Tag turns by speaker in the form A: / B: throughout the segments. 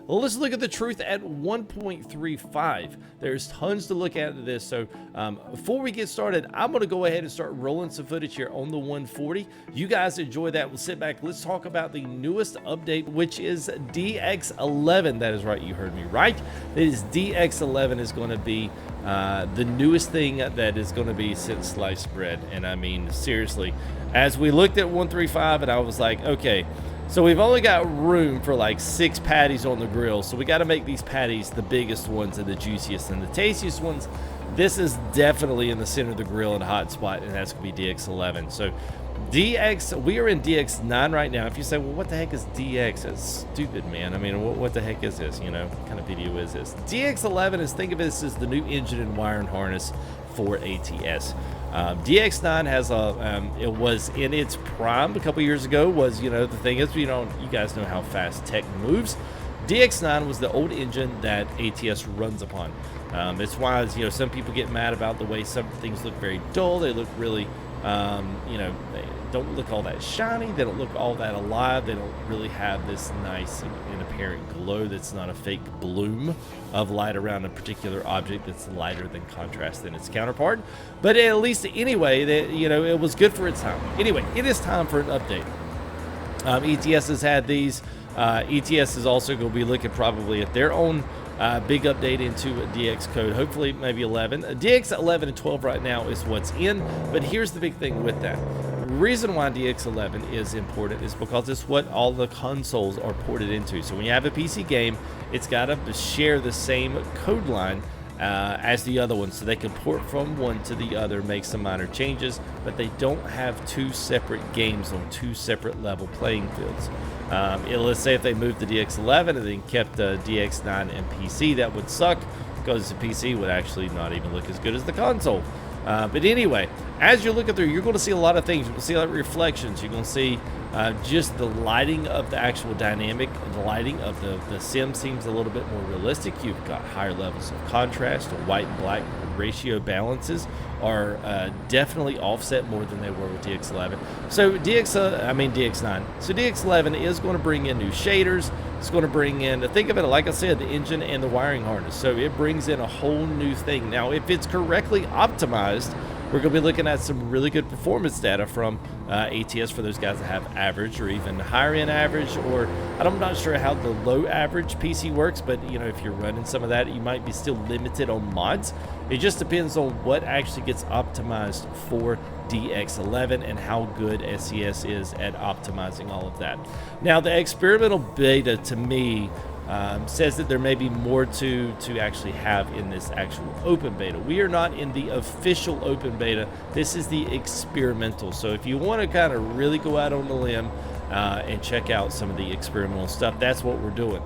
A: Well, let's look at the truth at 1.35. There's tons to look at this. So before we get started, I'm going to go ahead and start rolling some footage here on the 140. You guys enjoy that. We'll sit back. Let's talk about the newest update, which is DX11. That is right. You heard me right. It is DX11 is going to be the newest thing that is going to be since sliced bread. And I mean, seriously, as we looked at 135 and I was like, okay, so we've only got room for like 6 patties on the grill. So we got to make these patties the biggest ones and the juiciest and the tastiest ones. This is definitely in the center of the grill and hot spot, and that's going to be DX11. So we are in DX9 right now. If you say, well, what the heck is DX? That's stupid, man. I mean, what the heck is this? You know, what kind of video is this? DX11 is, think of this as the new engine and wiring harness for ATS. DX9 has it was in its prime a couple years ago. Was, you know, the thing is, you guys know how fast tech moves. DX9 was the old engine that ATS runs upon. It's why, you know, some people get mad about the way some things look very dull. They look really, you know, they don't look all that shiny. They don't look all that alive. They don't really have this nice and apparent glow that's not a fake bloom of light around a particular object that's lighter than contrast than its counterpart. But at least anyway, that, you know, it was good for its time. Anyway, it is time for an update. ETS has had these. ETS is also going to be looking probably at their own big update into DX code, hopefully maybe 11. DX11 and 12 right now is what's in, but here's the big thing with that. The reason why DX11 is important is because it's what all the consoles are ported into. So when you have a PC game, it's got to share the same code line as the other one, so they can port from one to the other, make some minor changes, but they don't have 2 separate games on 2 separate level playing fields. Let's say if they moved to DX11 and then kept DX9 and PC, that would suck because the PC would actually not even look as good as the console. But anyway, as you're looking through, you're going to see a lot of things. You're going to see a lot of reflections. You're going to see just the lighting of the actual dynamic. The lighting of the sim seems a little bit more realistic. You've got higher levels of contrast. The white and black ratio balances are definitely offset more than they were with DX11. So DX9. So DX11 is going to bring in new shaders. It's going to bring in, think of it, like I said, the engine and the wiring harness. So it brings in a whole new thing. Now, if it's correctly optimized, we're going to be looking at some really good performance data from ATS for those guys that have average or even higher end average, or I'm not sure how the low average PC works, but you know, if you're running some of that, you might be still limited on mods. It just depends on what actually gets optimized for DX11 and how good SES is at optimizing all of that. Now, the experimental beta to me says that there may be more to actually have in this actual open beta. We are not in the official open beta. This is the experimental. So if you want to kind of really go out on the limb and check out some of the experimental stuff, that's what we're doing.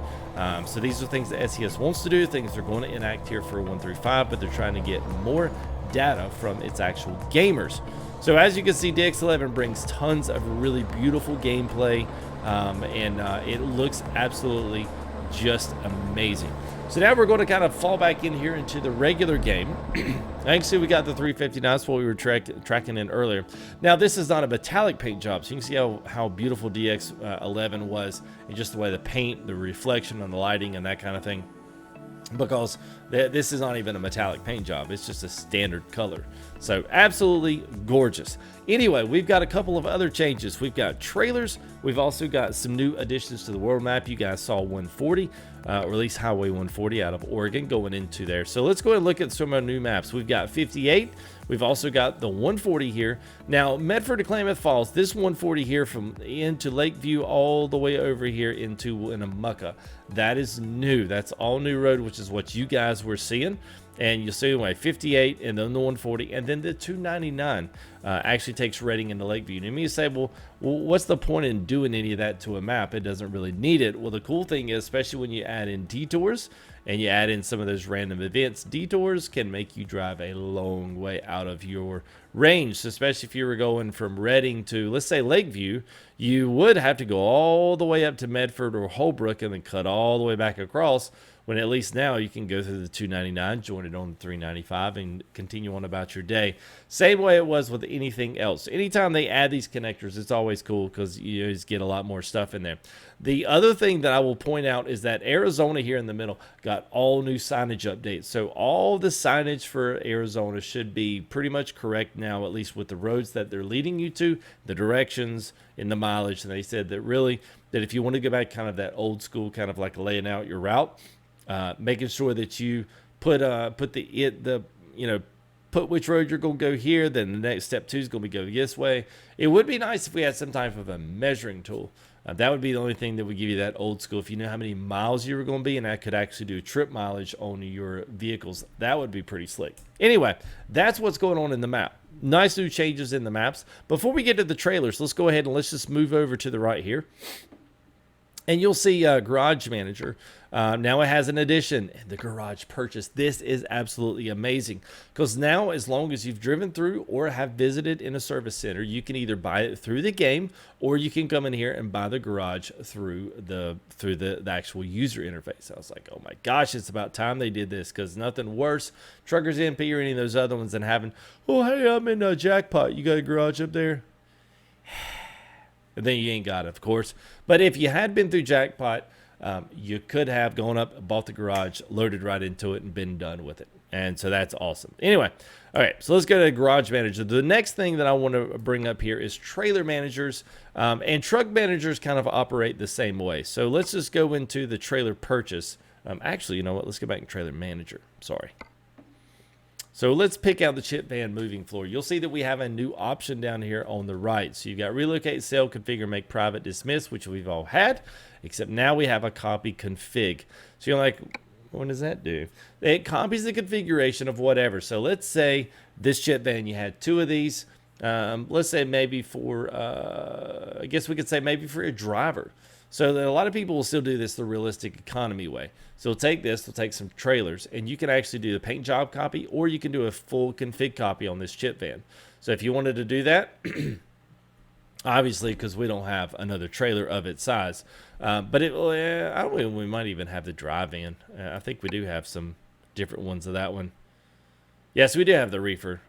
A: So these are things that SES wants to do, things they're going to enact here for 135, but they're trying to get more data from its actual gamers. So as you can see, DX11 brings tons of really beautiful gameplay, and it looks absolutely just amazing. So now we're going to kind of fall back in here into the regular game. I can see we got the 359. That's what we were tracking in earlier. Now this is not a metallic paint job, so you can see how beautiful DX11 was, and just the way the paint, the reflection on the lighting and that kind of thing, because this is not even a metallic paint job. It's just a standard color. So absolutely gorgeous. Anyway, we've got a couple of other changes. We've got trailers. We've also got some new additions to the world map. You guys saw 140, or at least Highway 140 out of Oregon going into there. So let's go ahead and look at some of our new maps. We've got 58. We've also got the 140 here. Now, Medford to Klamath Falls, this 140 here from into Lakeview all the way over here into Winnemucca. That is new. That's all new road, which is what you guys were seeing. And you'll see anyway, 58 and then the 140 and then the 299 actually takes Reading into Lakeview. And you may say, well, what's the point in doing any of that to a map? It doesn't really need it. Well, the cool thing is, especially when you add in detours and you add in some of those random events, detours can make you drive a long way out of your range. So especially if you were going from Reading to, let's say, Lakeview, You would have to go all the way up to Medford or Holbrook and then cut all the way back across, when at least now you can go through the 299, join it on the 395, and continue on about your day. Same way it was with anything else. Anytime they add these connectors, it's always cool because you always get a lot more stuff in there. The other thing that I will point out is that Arizona here in the middle got all new signage updates. So all the signage for Arizona should be pretty much correct now, at least with the roads that they're leading you to, the directions, and the mileage. And they said that really, that if you want to go back kind of that old school, kind of like laying out your route, making sure that you put which road you're going to go here, then the next step 2 is going to be go this way. It would be nice if we had some type of a measuring tool. That would be the only thing that would give you that old school. If you know how many miles you were going to be, and I could actually do trip mileage on your vehicles, that would be pretty slick. Anyway, that's what's going on in the map. Nice new changes in the maps. Before we get to the trailers, let's go ahead and let's just move over to the right here. And you'll see Garage Manager. Now it has an addition, the garage purchase. This is absolutely amazing because now, as long as you've driven through or have visited in a service center, you can either buy it through the game, or you can come in here and buy the garage through the actual user interface. I was like, oh my gosh, it's about time they did this, because nothing worse, Truckers MP or any of those other ones, than having, oh hey, I'm in a Jackpot, you got a garage up there? And then you ain't got it, of course. But if you had been through Jackpot, you could have gone up, bought the garage, loaded right into it, and been done with it. And so that's awesome. Anyway, all right, so let's go to Garage Manager. The next thing that I want to bring up here is trailer managers. And truck managers kind of operate the same way. So let's just go into the trailer purchase. Actually, you know what? Let's go back to trailer manager. Sorry. So let's pick out the chip van moving floor. You'll see that we have a new option down here on the right. So you've got relocate, sell, configure, make private, dismiss, which we've all had, except now we have a copy config. So you're like, what does that do? It copies the configuration of whatever. So let's say this chip van, you had 2 of these. Let's say maybe for, I guess we could say maybe for a driver. So that a lot of people will still do this the realistic economy way. So we'll take this, we'll take some trailers, and you can actually do the paint job copy, or you can do a full config copy on this chip van. So if you wanted to do that, obviously, because we don't have another trailer of its size, but we might even have the drive van. I think we do have some different ones of that one. Yes, we do have the reefer.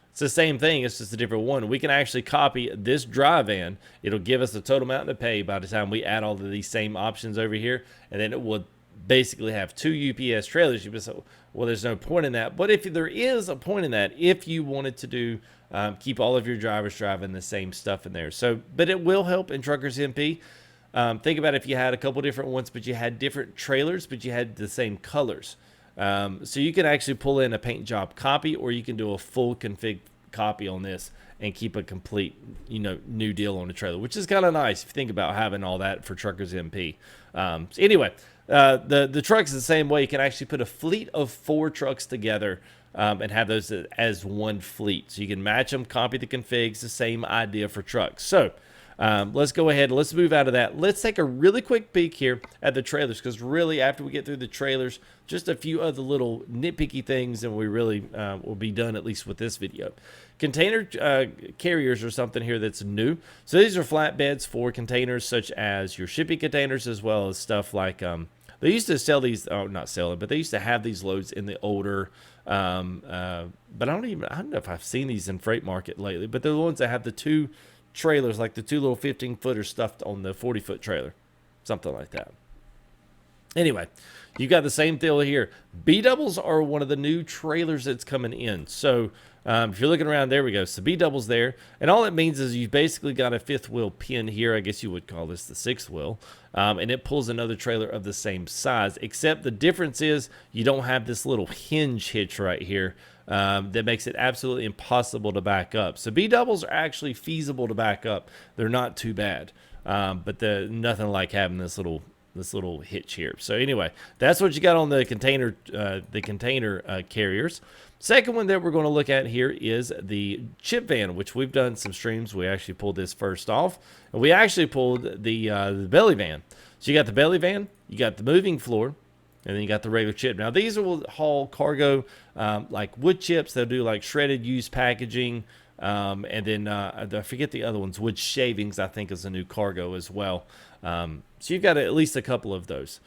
A: It's the same thing, it's just a different one. We can actually copy this drive van. It'll give us the total amount to pay by the time we add all of these same options over here, and then it will basically have 2 UPS trailers. You just say, well, there's no point in that. But if there is a point in that, if you wanted to do keep all of your drivers driving the same stuff in there. So, but it will help in Truckers MP. Think about if you had a couple different ones, but you had different trailers, but you had the same colors. So you can actually pull in a paint job copy, or you can do a full config copy on this and keep a complete, new deal on the trailer, which is kind of nice if you think about having all that for Truckers MP. So anyway, the trucks the same way. You can actually put a fleet of 4 trucks together and have those as one fleet. So you can match them, copy the configs, the same idea for trucks. So let's go ahead and let's move out of that. Let's take a really quick peek here at the trailers, because really after we get through the trailers, just a few other little nitpicky things, and we really will be done, at least with this video. Container carriers are something here that's new. So these are flatbeds for containers such as your shipping containers, as well as stuff like they used to sell these, not sell it, but they used to have these loads in the older but I don't know if I've seen these in Freight Market lately, but they're the ones that have the 2 trailers, like the 2 little 15-footers stuffed on the 40-foot trailer, something like that. Anyway, you got the same deal here. B-doubles are one of the new trailers that's coming in. So if you're looking around, there we go. So B-doubles there, and all it means is you've basically got a 5th wheel pin here. I guess you would call this the 6th wheel, and it pulls another trailer of the same size, except the difference is you don't have this little hinge hitch right here. That makes it absolutely impossible to back up. So B-doubles are actually feasible to back up. They're not too bad, but nothing like having this little hitch here. So anyway, that's what you got on the container carriers. Second one that we're going to look at here is the chip van, which we've done some streams. We actually pulled this first off, and we actually pulled the belly van. So you got the belly van, you got the moving floor, and then you got the regular chip. Now these will haul cargo like wood chips. They'll do like shredded used packaging, And then I forget the other ones. Wood shavings, I think, is a new cargo as well. So you've got at least a couple of those.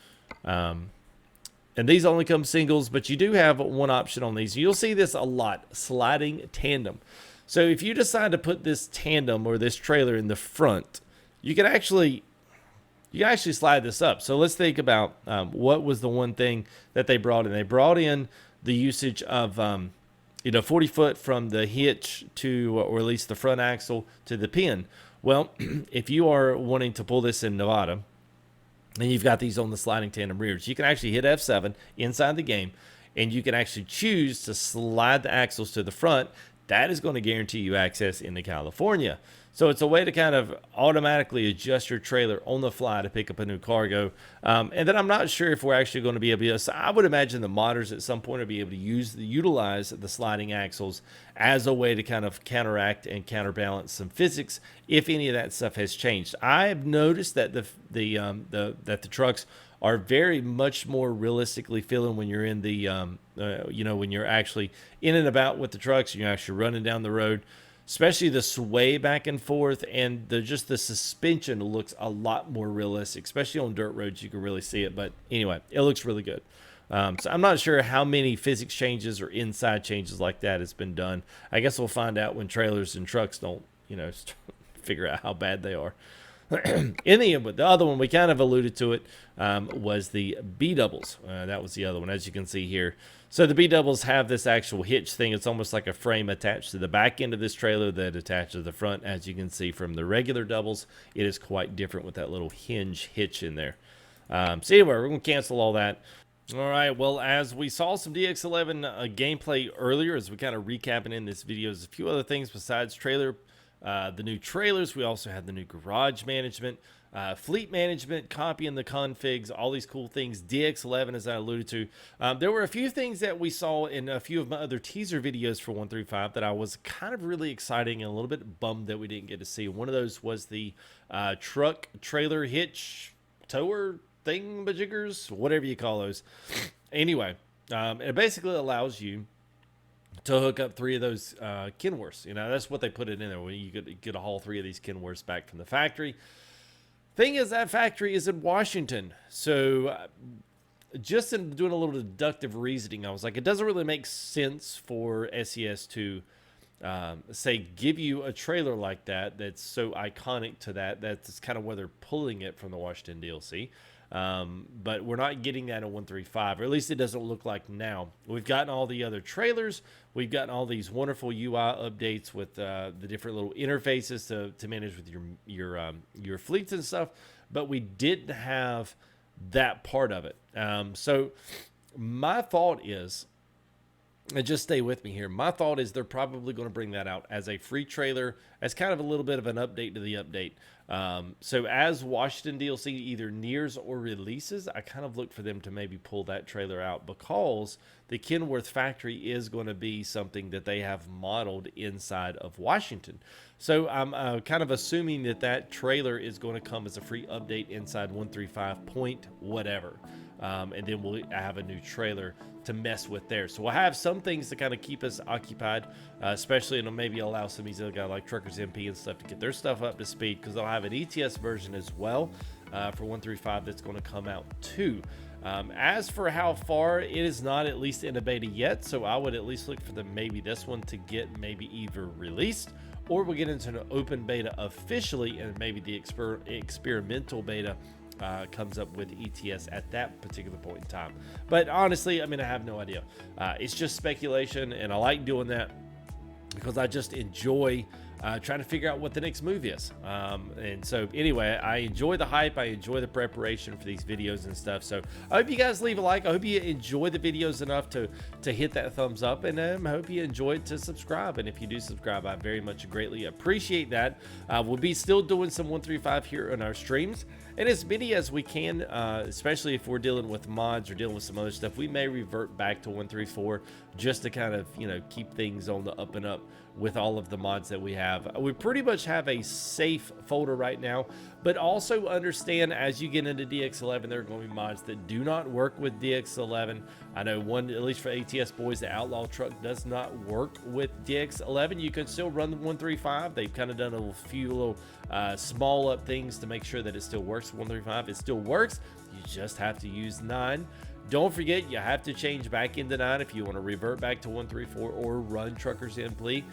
A: And these only come singles, but you do have one option on these. You'll see this a lot, sliding tandem. So if you decide to put this tandem or this trailer in the front, you can actually slide this up. So let's think about what was the one thing that they brought in. They brought in the usage of 40 foot from the hitch to, or at least the front axle to the pin. Well, if you are wanting to pull this in Nevada, and you've got these on the sliding tandem rears, you can actually hit F7 inside the game, and you can actually choose to slide the axles to the front. That is going to guarantee you access into California. So it's a way to kind of automatically adjust your trailer on the fly to pick up a new cargo. And then I'm not sure if we're actually going to be able to, so I would imagine the modders at some point will be able to utilize the sliding axles as a way to kind of counteract and counterbalance some physics if any of that stuff has changed. I have noticed that the trucks are very much more realistically feeling when you're in the when you're actually in and about with the trucks and you're actually running down the road. Especially the sway back and forth, and the suspension looks a lot more realistic, especially on dirt roads. You can really see it, but anyway, it looks really good. So I'm not sure how many physics changes or inside changes like that has been done. I guess we'll find out when trailers and trucks don't, figure out how bad they are. In the end, but the other one, we kind of alluded to it, was the B-doubles. That was the other one, as you can see here. So the B-doubles have this actual hitch thing. It's almost like a frame attached to the back end of this trailer that attaches to the front. As you can see from the regular doubles, it is quite different with that little hinge hitch in there. So anyway, we're going to cancel all that. All right, well, as we saw some DX11 gameplay earlier, as we kind of recapping in this video, there's a few other things besides trailer. The new trailers, we also had the new garage management, fleet management, copying the configs, all these cool things. DX11, as I alluded to. There were a few things that we saw in a few of my other teaser videos for 135 that I was kind of really exciting and a little bit bummed that we didn't get to see. One of those was the truck trailer hitch tower thing-majiggers, whatever you call those. Anyway, it basically allows you to hook up 3 of those Kenworths. That's what they put it in there. When you get to haul 3 of these Kenworths back from the factory. Thing is, that factory is in Washington. So just in doing a little deductive reasoning, I was like, it doesn't really make sense for SES to say give you a trailer like that that's so iconic to that. That's kind of where they're pulling it from the Washington DLC. But we're not getting that in 135, or at least it doesn't look like now. We've gotten all the other trailers. We've gotten all these wonderful UI updates with the different little interfaces to manage with your fleets and stuff, but we didn't have that part of it. So my thought is, and just stay with me here, my thought is they're probably going to bring that out as a free trailer, as kind of a little bit of an update to the update. So as Washington DLC either nears or releases, I kind of look for them to maybe pull that trailer out, because the Kenworth factory is going to be something that they have modeled inside of Washington. So I'm kind of assuming that trailer is going to come as a free update inside 135 point whatever. And then we'll have a new trailer to mess with there. So we'll have some things to kind of keep us occupied, especially, and maybe allow some of these other guys like Truckers MP and stuff to get their stuff up to speed, because they'll have an ETS version as well for 135 that's going to come out too. As for how far, it is not at least in a beta yet, so I would at least look for maybe this one to get maybe either released, or we'll get into an open beta officially, and maybe the experimental beta comes up with ETS at that particular point in time. But honestly, I have no idea. It's just speculation, and I like doing that because I just enjoy trying to figure out what the next move is. And so anyway, I enjoy the hype. I enjoy the preparation for these videos and stuff. So I hope you guys leave a like. I hope you enjoy the videos enough to hit that thumbs up, and I hope you enjoyed to subscribe. And if you do subscribe, I very much greatly appreciate that. We'll be still doing some 135 here on our streams, and as many as we can, especially if we're dealing with mods or dealing with some other stuff. We may revert back to 134 just to kind of, keep things on the up and up with all of the mods that we have. We pretty much have a safe folder right now, but also understand as you get into DX11, there are going to be mods that do not work with DX11. I know one, at least for ATS boys, the Outlaw truck does not work with DX11. You can still run the 135. They've kind of done a few little small up things to make sure that it still works with 135. It still works. You just have to use 9. Don't forget, you have to change back into 9 if you want to revert back to 134 or run Truckers MP.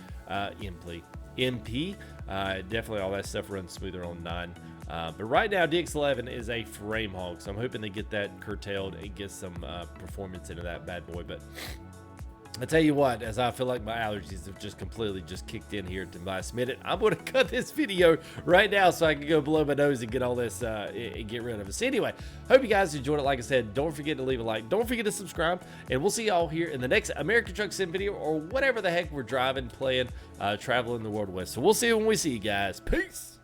A: Definitely all that stuff runs smoother on 9. But right now, DX11 is a frame hog, so I'm hoping they get that curtailed and get some performance into that bad boy. But I tell you what, as I feel like my allergies have just completely kicked in here to my minute, I'm going to cut this video right now so I can go blow my nose and get all this and get rid of it. So anyway, hope you guys enjoyed it. Like I said, don't forget to leave a like. Don't forget to subscribe. And we'll see y'all here in the next American Truck Sim video or whatever the heck we're driving, playing, traveling the World West. So we'll see you when we see you guys. Peace.